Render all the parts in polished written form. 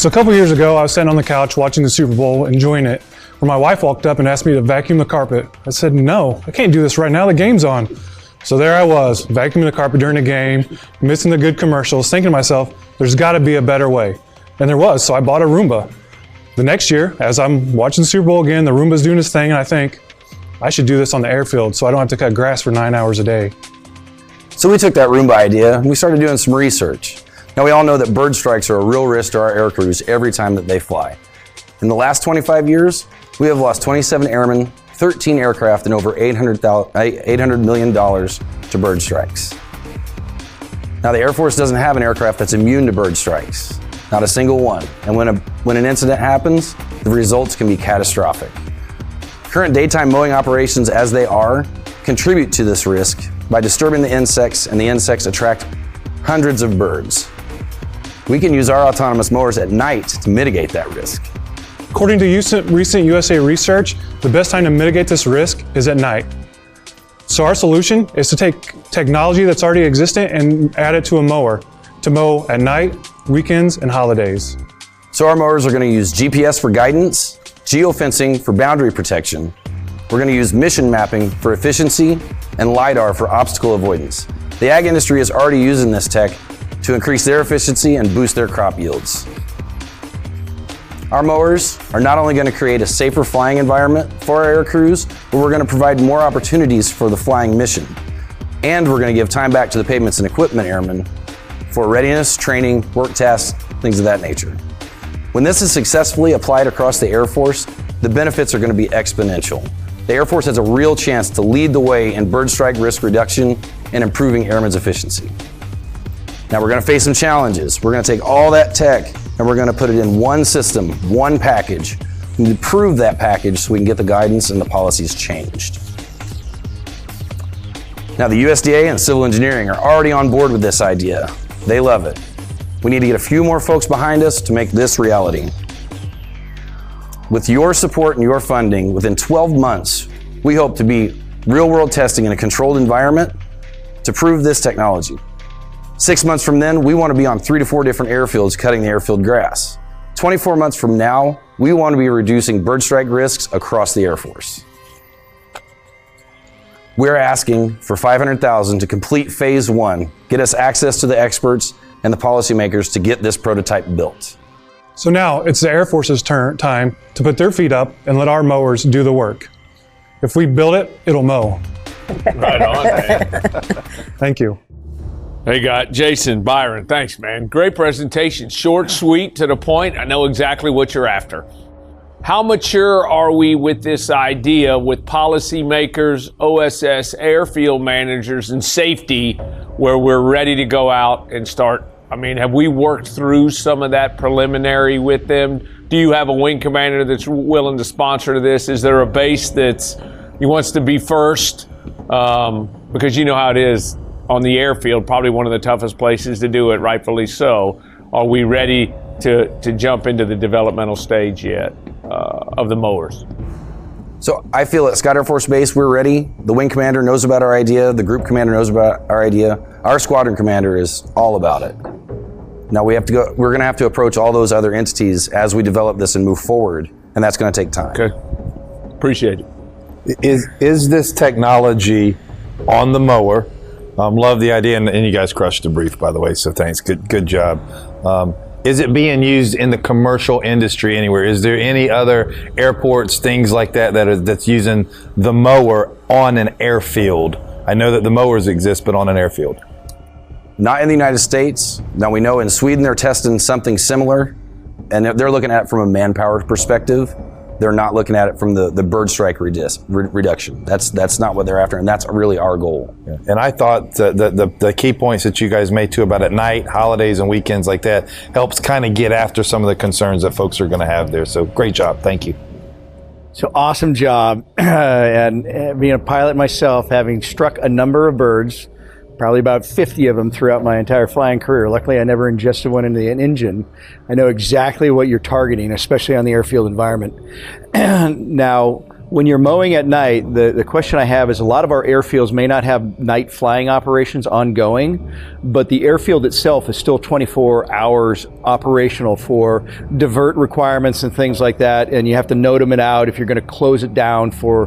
So a couple years ago, I was sitting on the couch watching the Super Bowl, enjoying it, when my wife walked up and asked me to vacuum the carpet. I said, no, I can't do this right now, the game's on. So there I was, vacuuming the carpet during the game, missing the good commercials, thinking to myself, there's gotta be a better way. And there was, so I bought a Roomba. The next year, as I'm watching the Super Bowl again, the Roomba's doing its thing, and I think, I should do this on the airfield so I don't have to cut grass for 9 hours a day. So we took that Roomba idea and we started doing some research. Now we all know that bird strikes are a real risk to our air crews every time that they fly. In the last 25 years, we have lost 27 airmen, 13 aircraft, and over $800 million to bird strikes. Now the Air Force doesn't have an aircraft that's immune to bird strikes, not a single one. And when an incident happens, the results can be catastrophic. Current daytime mowing operations as they are contribute to this risk by disturbing the insects, and the insects attract hundreds of birds. We can use our autonomous mowers at night to mitigate that risk. According to recent USA research, the best time to mitigate this risk is at night. So our solution is to take technology that's already existent and add it to a mower to mow at night, weekends, and holidays. So our mowers are going to use GPS for guidance, geofencing for boundary protection. We're going to use mission mapping for efficiency and LiDAR for obstacle avoidance. The ag industry is already using this tech to increase their efficiency and boost their crop yields. Our mowers are not only going to create a safer flying environment for our air crews, but we're going to provide more opportunities for the flying mission. And we're going to give time back to the pavements and equipment airmen for readiness, training, work tasks, things of that nature. When this is successfully applied across the Air Force, the benefits are going to be exponential. The Air Force has a real chance to lead the way in bird strike risk reduction and improving airmen's efficiency. Now we're going to face some challenges. We're going to take all that tech and we're going to put it in one system, one package. We need to prove that package so we can get the guidance and the policies changed. Now the USDA and civil engineering are already on board with this idea. They love it. We need to get a few more folks behind us to make this reality. With your support and your funding, within 12 months, we hope to be real-world testing in a controlled environment to prove this technology. 6 months from then, we want to be on 3 to 4 different airfields cutting the airfield grass. 24 months from now, we want to be reducing bird strike risks across the Air Force. We're asking for $500,000 to complete phase 1, get us access to the experts and the policymakers to get this prototype built. So now it's the Air Force's time to put their feet up and let our mowers do the work. If we build it, it'll mow. Right on, man. Thank you. Hey, Jason, Byron, thanks, man. Great presentation. Short, sweet, to the point. I know exactly what you're after. How mature are we with this idea with policymakers, OSS, airfield managers, and safety where we're ready to go out and start? I mean, have we worked through some of that preliminary with them? Do you have a wing commander that's willing to sponsor this? Is there a base he wants to be first? Because you know how it is on the airfield, probably one of the toughest places to do it, rightfully so. Are we ready to jump into the developmental stage yet of the mowers? So I feel at Scott Air Force Base, we're ready. The wing commander knows about our idea. The group commander knows about our idea. Our squadron commander is all about it. Now we're going to have to approach all those other entities as we develop this and move forward, and that's going to take time. Okay, appreciate it. Is this technology on the mower? Love the idea, and you guys crushed the brief, by the way, so thanks. Good job. Is it being used in the commercial industry anywhere? Is there any other airports, things like that's using the mower on an airfield? I know that the mowers exist, but on an airfield. Not in the United States. Now we know in Sweden they're testing something similar, and they're looking at it from a manpower perspective. They're not looking at it from the bird strike reduction. That's not what they're after, and that's really our goal. Yeah. And I thought the key points that you guys made too about at night, holidays, and weekends like that helps kind of get after some of the concerns that folks are going to have there. So great job. Thank you. So awesome job. And being a pilot myself, having struck a number of birds, probably about 50 of them throughout my entire flying career. Luckily, I never ingested one into an engine. I know exactly what you're targeting, especially on the airfield environment. Now, When you're mowing at night, the question I have is a lot of our airfields may not have night flying operations ongoing, but the airfield itself is still 24 hours operational for divert requirements and things like that, and you have to note them out if you're going to close it down for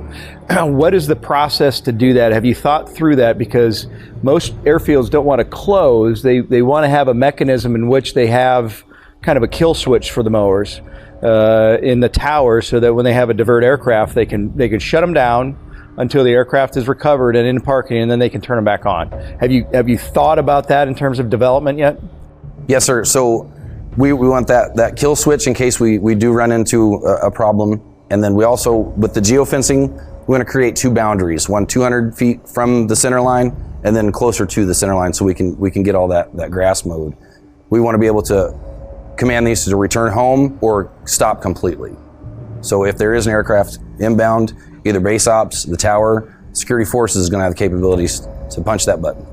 what is the process to do that? Have you thought through that? Because most airfields don't want to close. They want to have a mechanism in which they have kind of a kill switch for the mowers in the tower, so that when they have a divert aircraft, they can shut them down until the aircraft is recovered and in parking, and then they can turn them back on. Have you thought about that in terms of development yet? Yes, sir. So we want that kill switch in case we do run into a problem. And then we also, with the geofencing, we want to create two boundaries, one 200 feet from the center line and then closer to the center line, so we can get all that grass mowed. We want to be able to command these to return home or stop completely. So if there is an aircraft inbound, either base ops, the tower, security forces is going to have the capabilities to punch that button.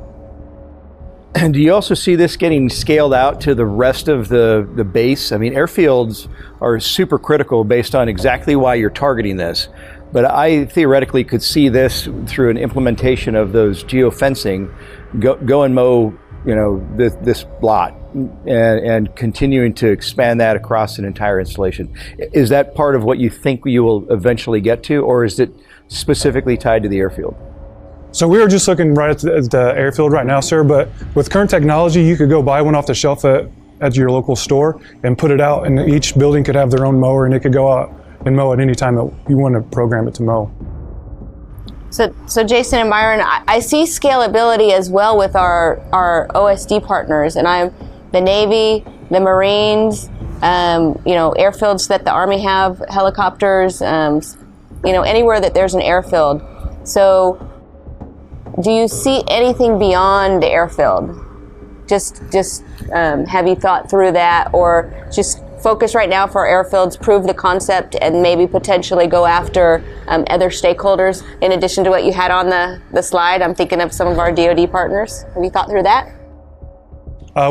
And do you also see this getting scaled out to the rest of the base? I mean, airfields are super critical based on exactly why you're targeting this. But I theoretically could see this through an implementation of those geofencing, go and mow, this lot, and continuing to expand that across an entire installation. Is that part of what you think you will eventually get to, or is it specifically tied to the airfield? So we were just looking right at the airfield right now, sir, but with current technology, you could go buy one off the shelf at your local store and put it out, and each building could have their own mower, and it could go out and mow at any time that you want to program it to mow. So Jason and Byron, I see scalability as well with our OSD partners, and I'm the Navy, the Marines, airfields that the Army have, helicopters, anywhere that there's an airfield. So do you see anything beyond the airfield? Just have you thought through that, or just focus right now for our airfields, prove the concept, and maybe potentially go after other stakeholders in addition to what you had on the slide? I'm thinking of some of our DoD partners. Have you thought through that?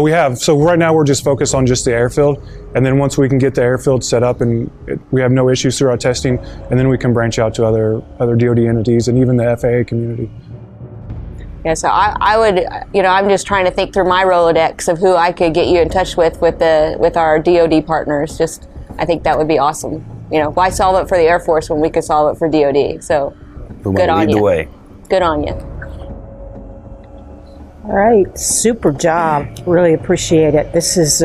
We have. So right now we're just focused on just the airfield, and then once we can get the airfield set up and we have no issues through our testing, and then we can branch out to other DoD entities and even the FAA community. Yeah, so I would, I'm just trying to think through my Rolodex of who I could get you in touch with our DoD partners. I think that would be awesome. Why solve it for the Air Force when we could solve it for DoD? So good on you. Lead the way. Good on you. All right, super job. Really appreciate it. This is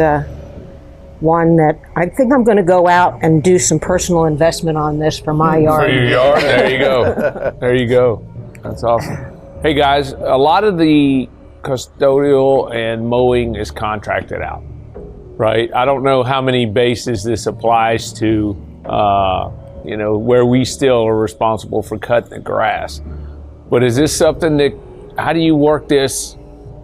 one that I think I'm going to go out and do some personal investment on this for my yard. For your yard? There you go. There you go. That's awesome. Hey guys, a lot of the custodial and mowing is contracted out, right? I don't know how many bases this applies to, where we still are responsible for cutting the grass. But is this something how do you work this,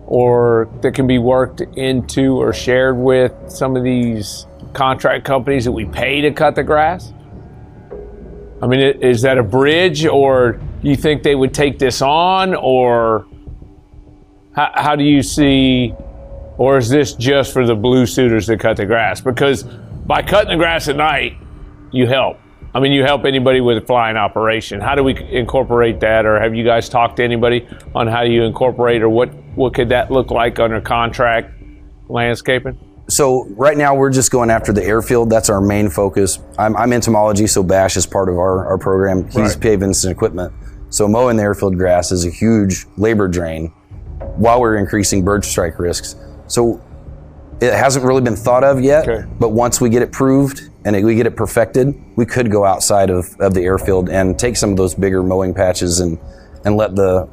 or that can be worked into or shared with some of these contract companies that we pay to cut the grass? I mean, is that a bridge, or do you think they would take this on, or how do you see, or is this just for the blue suiters that cut the grass? Because by cutting the grass at night, you help. I mean, you help anybody with a flying operation. How do we incorporate that, or have you guys talked to anybody on how you incorporate, or what could that look like under contract landscaping? So right now we're just going after the airfield. That's our main focus. I'm entomology, so Bash is part of our program. He's Right. pavements and equipment. So mowing the airfield grass is a huge labor drain while we're increasing bird strike risks. So it hasn't really been thought of yet, Okay. but once we get it proved and we get it perfected, we could go outside of the airfield and take some of those bigger mowing patches and let the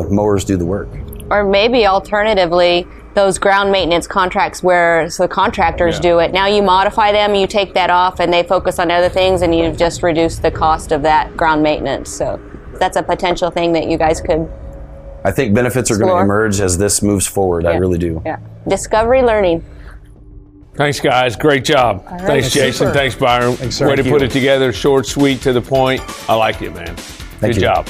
mowers do the work. Or maybe alternatively, those ground maintenance contracts where the contractors do it. Now you modify them, you take that off, and they focus on other things, and you've just reduced the cost of that ground maintenance. So that's a potential thing that you guys could I think benefits are going to explore. emerge as this moves forward. I really do. Yeah. Discovery learning. Thanks, guys. Great job. Thanks, Jason. Thanks, Byron. Thanks, sir. Way to Thank put you. it together. Short, sweet, to the point. I like it, man. Thank Good you. job.